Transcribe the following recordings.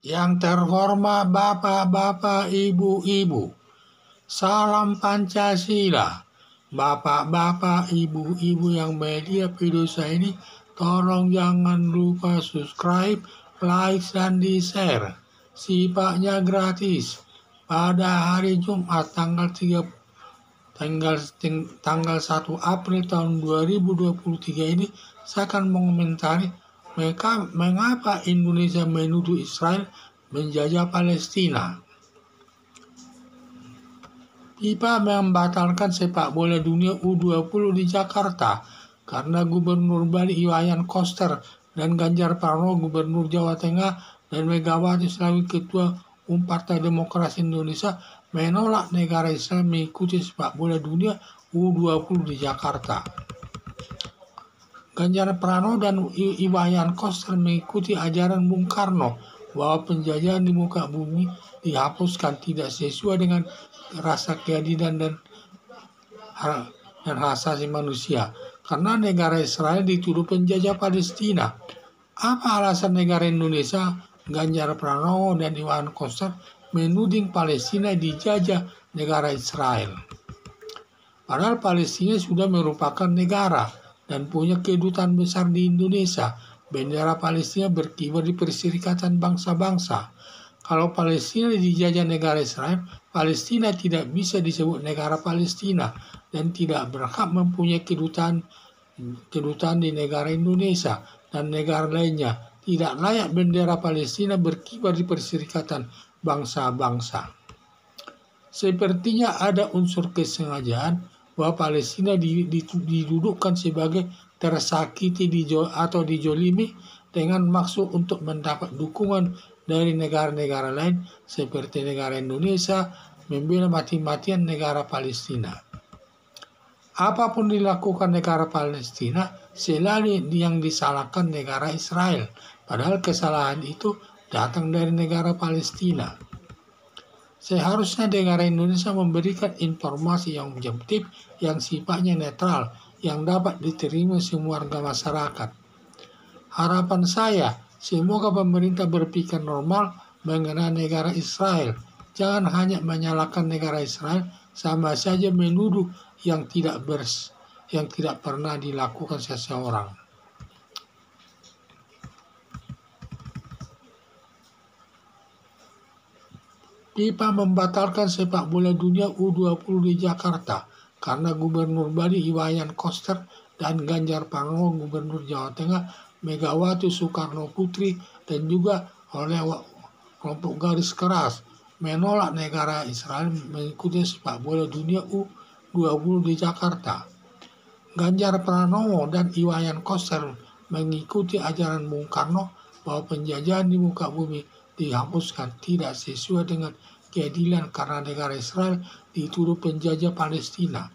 Yang terhormat Bapak-bapak, Ibu-ibu, salam Pancasila. Bapak-bapak, Ibu-ibu yang media video saya ini, tolong jangan lupa subscribe, like, dan di-share. Sifatnya gratis. Pada hari Jumat tanggal 1 April tahun 2023 ini, saya akan mengomentari mengapa Indonesia menuduh Israel menjajah Palestina. FIFA membatalkan sepak bola dunia U20 di Jakarta karena Gubernur Bali Iwayan Koster dan Ganjar Pranowo Gubernur Jawa Tengah dan Megawati selaku Ketua Partai Demokrasi Indonesia menolak negara Israel mengikuti sepak bola dunia U20 di Jakarta. Ganjar Pranowo dan Iwayan Koster mengikuti ajaran Bung Karno bahwa penjajahan di muka bumi dihapuskan, tidak sesuai dengan rasa keadilan dan hak asasi manusia. Karena negara Israel dituduh penjajah Palestina. Apa alasan negara Indonesia, Ganjar Pranowo dan Iwayan Koster menuding Palestina dijajah negara Israel? Padahal Palestina sudah merupakan negara dan punya kedutaan besar di Indonesia. Bendera Palestina berkibar di Perserikatan Bangsa-Bangsa. Kalau Palestina dijajah negara Israel, Palestina tidak bisa disebut negara Palestina dan tidak berhak mempunyai kedutaan di negara Indonesia dan negara lainnya. Tidak layak bendera Palestina berkibar di Perserikatan Bangsa-Bangsa. Sepertinya ada unsur kesengajaan bahwa Palestina didudukkan sebagai tersakiti atau dijolimi dengan maksud untuk mendapat dukungan dari negara-negara lain seperti negara Indonesia membela mati-matian negara Palestina. Apapun dilakukan negara Palestina, selalu yang disalahkan negara Israel, padahal kesalahan itu datang dari negara Palestina. Seharusnya negara Indonesia memberikan informasi yang objektif, yang sifatnya netral, yang dapat diterima semua warga masyarakat. Harapan saya, semoga pemerintah berpikir normal mengenai negara Israel. Jangan hanya menyalahkan negara Israel, sama saja menuduh yang tidak pernah dilakukan seseorang. FIFA membatalkan sepak bola dunia U20 di Jakarta karena Gubernur Bali Iwayan Koster dan Ganjar Pranowo Gubernur Jawa Tengah Megawati Soekarno Putri dan juga oleh kelompok garis keras menolak negara Israel mengikuti sepak bola dunia U20 di Jakarta. Ganjar Pranowo dan Iwayan Koster mengikuti ajaran Bung Karno bahwa penjajahan di muka bumi dihapuskan, tidak sesuai dengan keadilan karena negara Israel dituduh penjajah Palestina.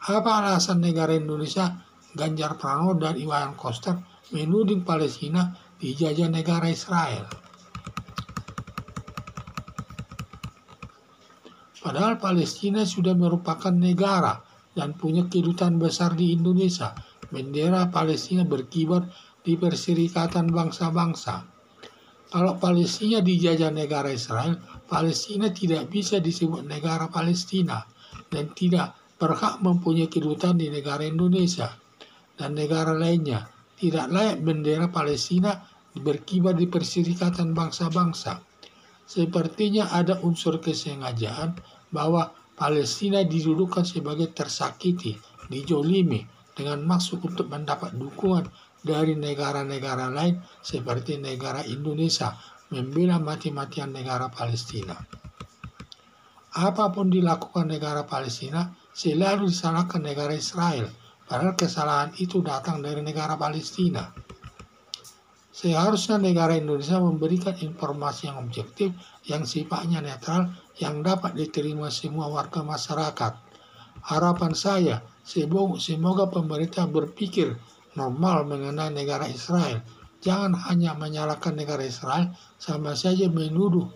Apa alasan negara Indonesia, Ganjar Pranowo dan Iwayan Koster menuding Palestina dijajah negara Israel? Padahal Palestina sudah merupakan negara dan punya kedutaan besar di Indonesia. Bendera Palestina berkibar di Perserikatan Bangsa-Bangsa. Kalau Palestina dijajah negara Israel, Palestina tidak bisa disebut negara Palestina dan tidak berhak mempunyai kedutaan di negara Indonesia dan negara lainnya. Tidak layak bendera Palestina berkibar di Perserikatan Bangsa-Bangsa. Sepertinya ada unsur kesengajaan bahwa Palestina didudukkan sebagai tersakiti, dijolimi dengan maksud untuk mendapat dukungan dari negara-negara lain seperti negara Indonesia membela mati-matian negara Palestina. Apapun dilakukan negara Palestina, selalu disalahkan negara Israel, padahal kesalahan itu datang dari negara Palestina. Seharusnya negara Indonesia memberikan informasi yang objektif, yang sifatnya netral, yang dapat diterima semua warga masyarakat. Harapan saya, semoga pemerintah berpikir normal mengenai negara Israel. Jangan hanya menyalahkan negara Israel, sama saja menuduh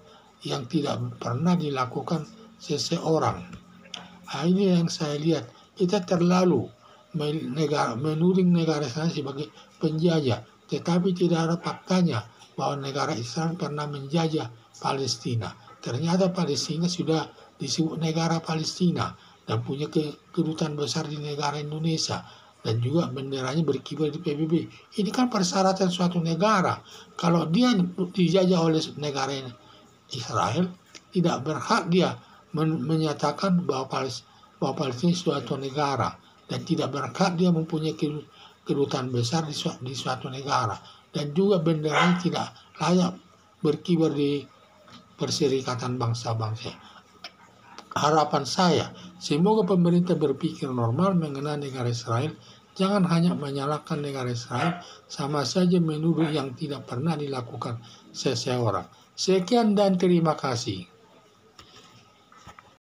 yang tidak pernah dilakukan seseorang. Ini yang saya lihat, kita terlalu menuding negara Israel sebagai penjajah, tetapi tidak ada faktanya bahwa negara Israel pernah menjajah Palestina. Ternyata Palestina sudah disebut negara Palestina dan punya kedutaan besar di negara Indonesia dan juga benderanya berkibar di PBB. Ini kan persyaratan suatu negara. Kalau dia dijajah oleh negara Israel, tidak berhak dia menyatakan bahwa Palestina suatu negara dan tidak berhak dia mempunyai kedutaan besar di suatu negara dan juga benderanya tidak layak berkibar di Perserikatan Bangsa-Bangsa. Harapan saya, semoga pemerintah berpikir normal mengenai negara Israel, jangan hanya menyalahkan negara Israel, sama saja menuduh yang tidak pernah dilakukan seseorang. Sekian dan terima kasih.